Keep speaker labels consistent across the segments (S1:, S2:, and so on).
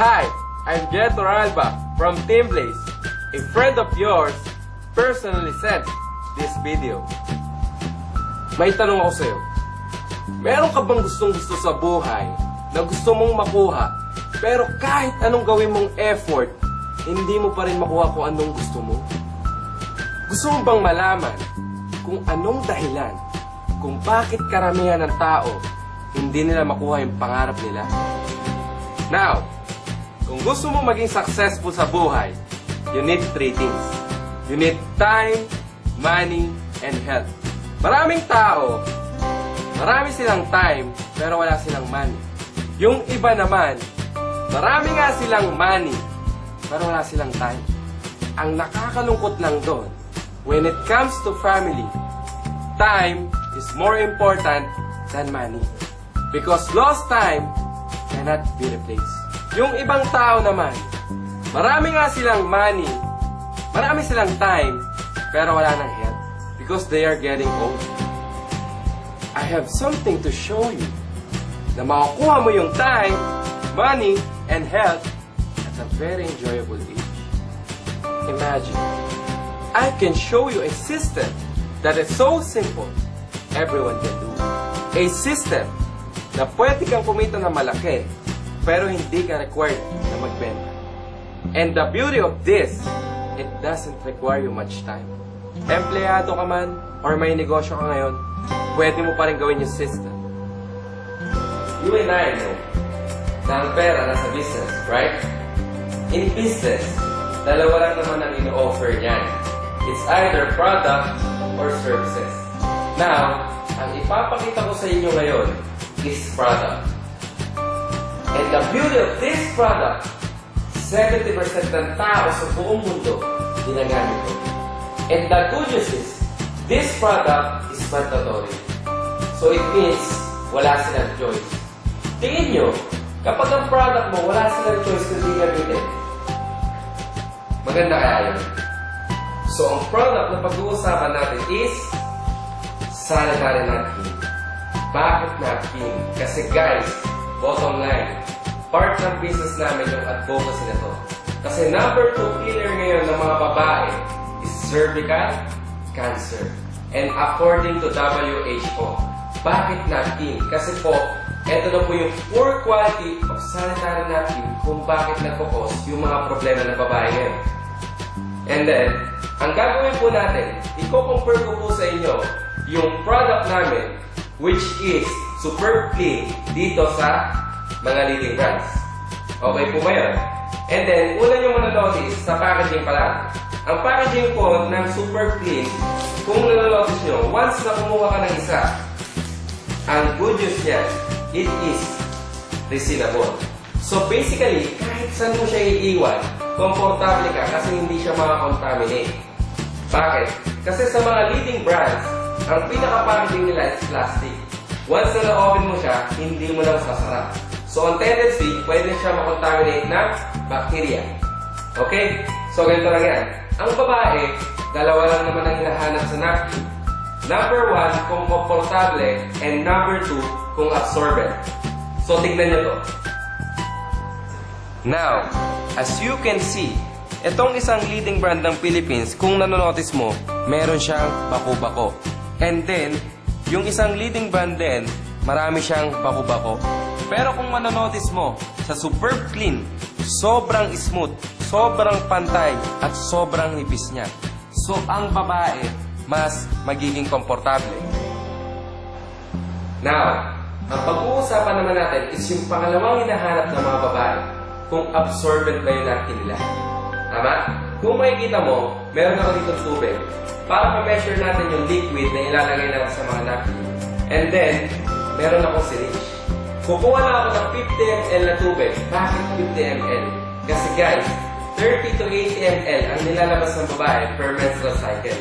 S1: Hi, I'm Jet Toralba from Team Blaze. A friend of yours personally sent this video. May tanong ako sa'yo. Meron ka bang gustong-gusto sa buhay na gusto mong makuha, pero kahit anong gawin mong effort, hindi mo pa rin makuha kung anong gusto mo? Gusto mo bang malaman kung anong dahilan kung bakit karamihan ng tao hindi nila makuha yung pangarap nila? Now, kung gusto mo maging successful sa buhay, you need 3 things. You need time, money, and health. Maraming tao, marami silang time, pero wala silang money. Yung iba naman, marami nga silang money, pero wala silang time. Ang nakakalungkot lang doon, when it comes to family, time is more important than money. Because lost time cannot be replaced. Yung ibang tao naman, marami nga silang money, marami silang time, pero wala nang health. Because they are getting old. I have something to show you na makukuha mo yung time, money, and health at a very enjoyable age. Imagine, I can show you a system that is so simple, everyone can do. A system na pwede kang kumita ng malaki, pero hindi ka required na magbenta. And the beauty of this, it doesn't require you much time. Empleyado ka man, or may negosyo ka ngayon, pwede mo pa rin gawin yung system. You and I know na ang pera nasa business, right? In business, dalawa lang naman ang ino-offer niyan. It's either product or services. Now, ang ipapakita ko sa inyo ngayon is product. And the beauty of this product, 70% ng tao sa buong mundo ginagamit ko. And the good news is, this product is mandatory. So it means, wala silang choice. Tingin nyo, kapag ang product mo, wala silang choice kung di gamitin. Maganda kaya yun. So ang product na pag-uusapan natin is sanitary napkin. Bakit napkin? Kasi guys, bottom line, part ng business namin yung advocacy na to. Kasi number 2 killer ngayon ng mga babae is cervical cancer. And according to WHO, bakit napkin? Kasi po, ito na po yung poor quality of sanitary napkin kung bakit nagkakos yung mga problema ng babae ngayon. And then, ang gagawin po natin, i-compare ko po sa inyo yung product namin, which is Superb Clean dito sa mga leading brands. Okay po ba yun? And then, una nyo mananotice sa packaging pa lang. Ang packaging po ng Superb Clean, kung nananotice nyo, once na kumuha ka ng isa, ang good news niya, it is resealable. So basically, kahit saan mo siya iiwan, komportable ka kasi hindi siya makakontaminate. Bakit? Kasi sa mga leading brands, ang pinaka-packaging nila is plastic. Once na na-open mo siya, hindi mo lang sasara. So on tendency, pwede siya makontaminate ng bacteria. Okay? So ganito lang yan. Ang babae, dalawa lang naman ang hinahanap sa napkin. Number 1, kung komportable, and number 2, kung absorbent. So tignan nyo to. Now, as you can see, itong isang leading brand ng Philippines, kung nanonotice mo, meron siyang bako-bako. And then, yung isang leading brand din, marami siyang bako-bako. Pero kung manonotice mo, sa Superb Clean, sobrang smooth, sobrang pantay, at sobrang nipis niya. So, ang babae, mas magiging komportable. Now, ang pag-uusapan naman natin is yung pangalawang hinahanap ng mga babae, kung absorbent ba yung napkin nila. Tama? Kung makikita mo, meron ako dito tubig para ma-measure natin yung liquid na ilalagay natin sa mga napkin. And then, meron akong syringe. Kukuha na ako ng 50 ml na tubig. Bakit 50 ml? Kasi guys, 30 to 80 ml ang nilalabas ng babae per menstrual cycle.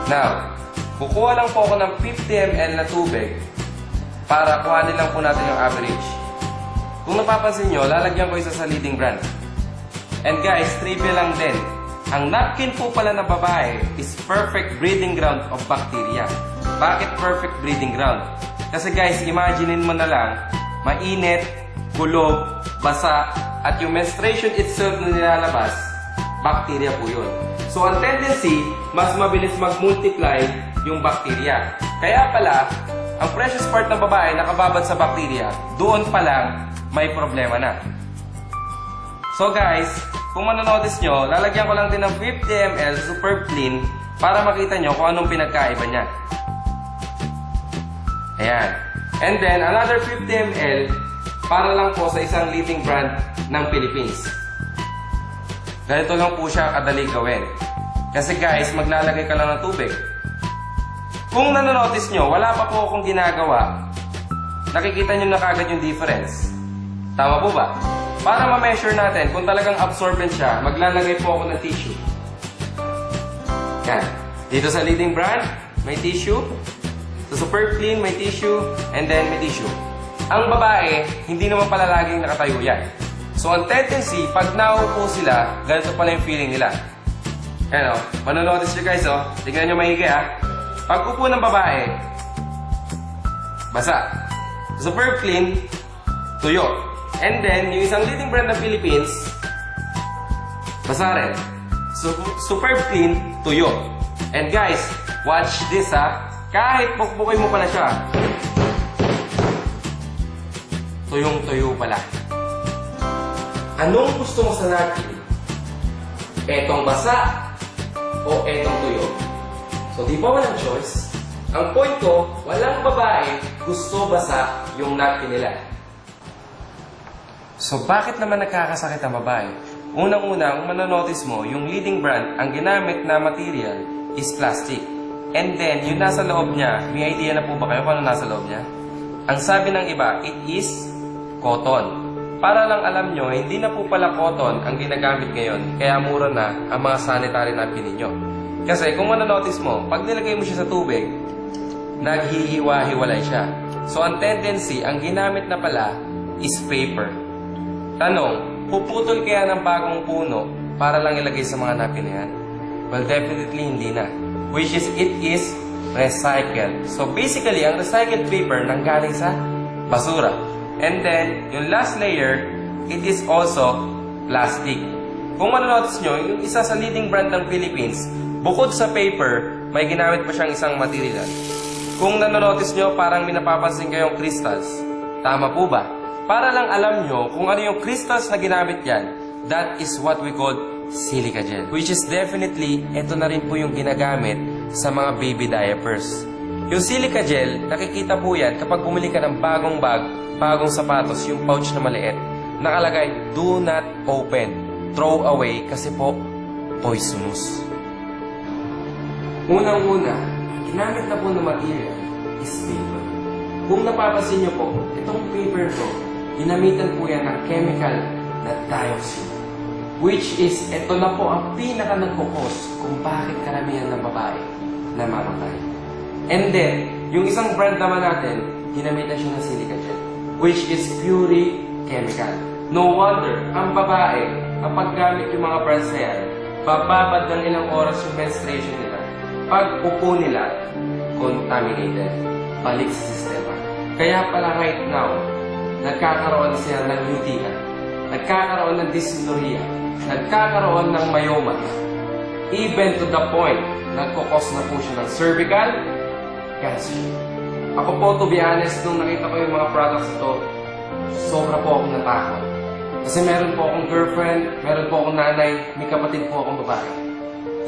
S1: Now, kukuha lang po ako ng 50 ml na tubig para kuhanin lang po natin yung average. Kung napapansin nyo, lalagyan ko isa sa leading brand. And guys, trivia lang din. Ang napkin po pala na babae is perfect breeding ground of bacteria. Bakit perfect breeding ground? Kasi guys, imaginein mo na lang, mainit, kulog, basa, at yung menstruation itself na nilalabas, bacteria po yun. So, ang tendency, mas mabilis mag-multiply yung bacteria. Kaya pala, ang precious part ng babae nakababad sa bacteria, doon pa lang may problema na. So guys, kung manonotice nyo, lalagyan ko lang din ng 50 ml Superb Clean para makita nyo kung anong pinagkaiba niya. Ayan. And then, another 50 ml para lang po sa isang leading brand ng Philippines. Ganito lang po siya kadali gawin. Kasi guys, maglalagay ka lang ng tubig. Kung nanonotice nyo, wala pa po akong ginagawa, nakikita nyo na kagad yung difference. Tama po ba? Para ma-measure natin kung talagang absorbent siya, maglalagay po ako ng tissue. Yan. Dito sa leading brand, may tissue. Sa Superb Clean, may tissue. And then may tissue. Ang babae, hindi naman pala laging nakatayo yan. So, ang tendency, pag naupo sila, ganito pala yung feeling nila. Yan o. Manonotice nyo guys o. Tingnan nyo maigi Pag upo ng babae, basa. Superb Clean, tuyo. And then, yung isang leading brand ng Philippines, basa rin. Superb Clean, tuyo. And guys, watch this Kahit bukbukin mo pala siya, tuyong-tuyo pala. Anong gusto mo sa napkin? Etong basa o etong tuyo? So, di ba walang choice? Ang point ko, walang babae gusto basa yung napkin nila. So, bakit naman nagkakasakit ang babae? Unang-una, kung manonotice mo, yung leading brand, ang ginamit na material is plastic. And then, yung nasa loob niya, may idea na po ba kayo kung ano nasa loob niya? Ang sabi ng iba, it is cotton. Para lang alam nyo, hindi na po pala cotton ang ginagamit ngayon, kaya mura na ang mga sanitary napkin ninyo. Kasi kung manonotice mo, pag nilagay mo siya sa tubig, naghihiwa-hiwalay siya. So, ang tendency, ang ginamit na pala is paper. Tanong, puputol kaya ng bagong puno para lang ilagay sa mga napkin na yan? Well, definitely hindi na. Which is, it is recycled. So, basically, ang recycled paper nanggaling sa basura. And then, yung last layer, it is also plastic. Kung manonotice nyo, yung isa sa leading brand ng Philippines, bukod sa paper, may ginamit pa siyang isang material. Kung nanonotice nyo, parang may napapansin kayong crystals. Tama po ba? Para lang alam nyo kung ano yung crystals na ginamit yan, that is what we call silica gel. Which is definitely, ito na rin po yung ginagamit sa mga baby diapers. Yung silica gel, nakikita po yan kapag bumili ka ng bagong bag, bagong sapatos, yung pouch na maliit. Nakalagay, do not open. Throw away kasi po, poisonous. Unang-una, ginamit na po ng material is paper. Kung napapansin nyo po, itong paper to, ginamitan po yan ng chemical na dioxin. Which is, ito na po ang pinaka nagkukos kung bakit karamihan ng babae namamatay. And then, yung isang brand naman natin, ginamitan siya ng silica gel. Which is purely chemical. No wonder, ang babae, kapag gamit yung mga brands na yan, bababad ng ilang oras yung menstruation nila. Pag upo nila, contaminated. Balik sa sistema. Kaya pala right now, nagkakaroon sila ng UTI, nagkakaroon ng dysmenorrhea, nagkakaroon ng myoma. Even to the point, nagkukos na po siya ng cervical cancer. Ako po, to be honest, nung nakita ko yung mga products ito, sobra po akong natakot. Kasi meron po akong girlfriend, meron po akong nanay, may kapatid po akong babae.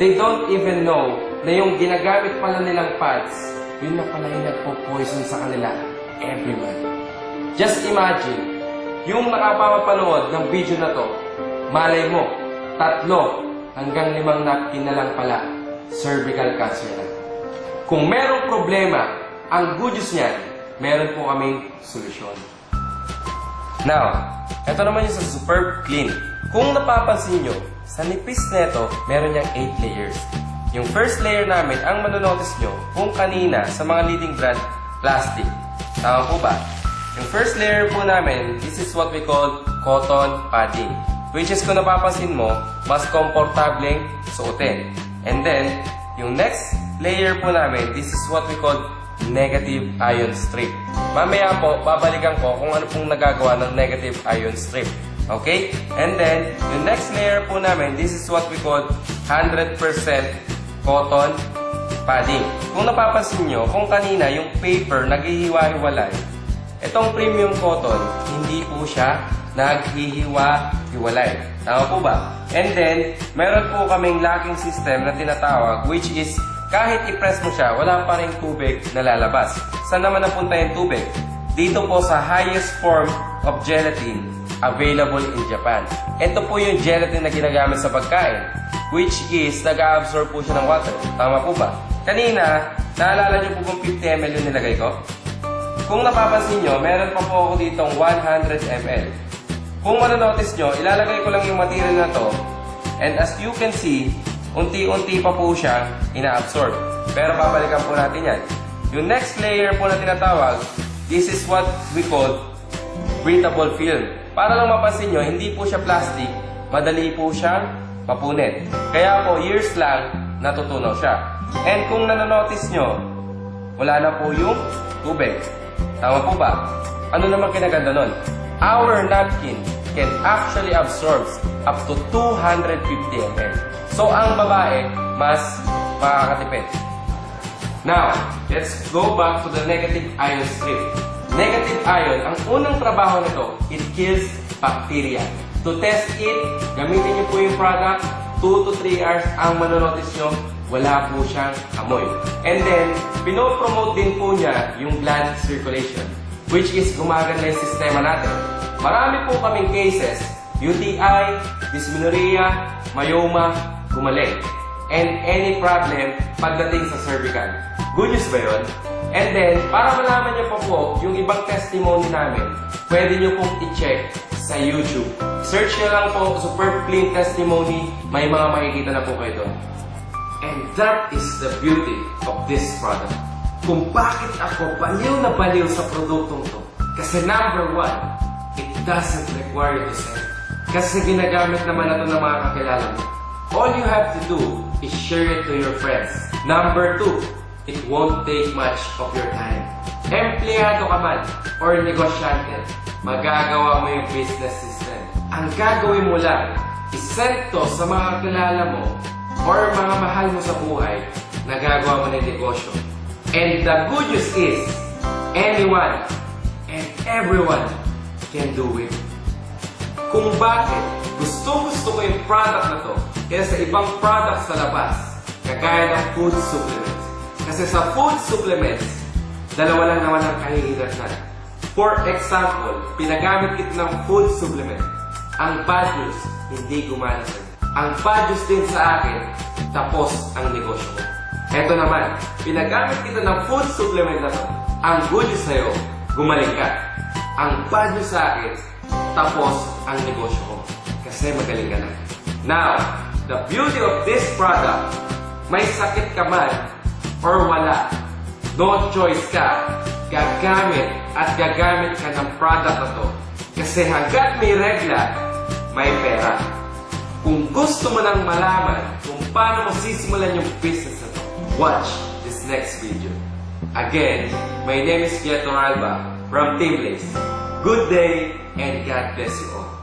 S1: They don't even know na yung ginagamit pala nilang pads, yun na pala yung nagpo-poison sa kanila every month. Just imagine, yung nakapapanood ng video na to, malay mo, 3 hanggang 5 napkin na lang pala, cervical cancer na. Kung merong problema, ang good news niyan, meron po kaming solusyon. Now, ito naman yung sa Superb Clean. Kung napapansin nyo, sa nipis neto, meron niyang 8 layers. Yung first layer namin, ang manonotice nyo, kung kanina sa mga leading brand, plastic. Tama po ba? Yung first layer po namin, this is what we call cotton padding. Which is kung napapansin mo, mas komportableng suotin. And then, yung next layer po namin, this is what we call negative ion strip. Mamaya po, babalikan ko kung ano pong nagagawa ng negative ion strip. Okay? And then, yung next layer po namin, this is what we call 100% cotton padding. Kung napapansin nyo, kung kanina yung paper naghihiwa-hiwalay, itong premium cotton, hindi po siya naghihiwa-hiwalay. Tama po ba? And then, meron po kaming locking system na tinatawag, which is kahit i-press mo siya, wala pa rin tubig na lalabas. Saan naman napunta yung tubig? Dito po sa highest form of gelatin available in Japan. Ito po yung gelatin na ginagamit sa pagkain, which is nag-absorb po siya ng water. Tama po ba? Kanina, naalala niyo po kung 50 ml yung nilagay ko? Kung napapansin nyo, meron pa po ako ditong 100 ml. Kung manonotice nyo, ilalagay ko lang yung material na to, and as you can see, unti-unti pa po siya ina-absorb. Pero babalikan po natin yan. Yung next layer po na tinatawag, this is what we call breathable film. Para lang mapansin nyo, hindi po siya plastic, madali po siyang mapunit. Kaya po, years lang, natutunaw siya. And kung nanonotice nyo, wala na po yung tubig. Tama po ba? Ano naman kinaganda nun? Our napkin can actually absorb up to 250 ml. So, ang babae, mas makakatipid. Now, let's go back to the negative ion strip. Negative ion, ang unang trabaho nito, it kills bacteria. To test it, gamitin niyo po yung product, 2 to 3 hours ang manonotice nyo, wala po siyang amoy. And then, pinopromote din po niya yung blood circulation, which is gumaganda yung sistema natin. Marami po kaming cases, UTI, dysmenorrhea, myoma, gumaling. And any problem pagdating sa cervical. Good news ba yun? And then, para malaman niyo pa po yung ibang testimony namin, pwede niyo pong i-check sa YouTube. Search niyo lang po, Superb Clean Testimony, may mga makikita na po kayo doon. And that is the beauty of this product. Kung bakit ako baliw na baliw sa produktong to. Kasi number 1, it doesn't require you to sell. Kasi ginagamit naman na to ng mga kakilala mo. All you have to do is share it to your friends. Number 2, it won't take much of your time. Empleyado ka man or negosyante, magagawa mo yung business system. Ang gagawin mo lang, isend to sa mga kilala mo or mga mahal mo sa buhay na gagawa mo ng negosyo. And the good news is, anyone and everyone can do it. Kung bakit gusto ko yung product na to kaysa sa ibang product sa labas, kagaya ng food supplements. Kasi sa food supplements, dalawa lang naman ang kahihirap. For example, pinagamit ito ng food supplement. Ang bad news, hindi gumana sa'yo. Ang bad news din sa akin, tapos ang negosyo ko. Eto naman, pinagamit ito ng food supplement na to. Ang good news sa'yo, gumaling ka. Ang bad news sa akin, tapos ang negosyo ko. Kasi magaling ka na. Now, the beauty of this product, may sakit ka man, or wala, no choice ka, gagamit at gagamit ka ng product na to. Kasi hanggat may regla, may pera. Kung gusto mo nang malaman kung paano mo sisimulan yung business na to, watch this next video. Again, my name is Jeto Alba from Team Blaze. Good day and God bless you all.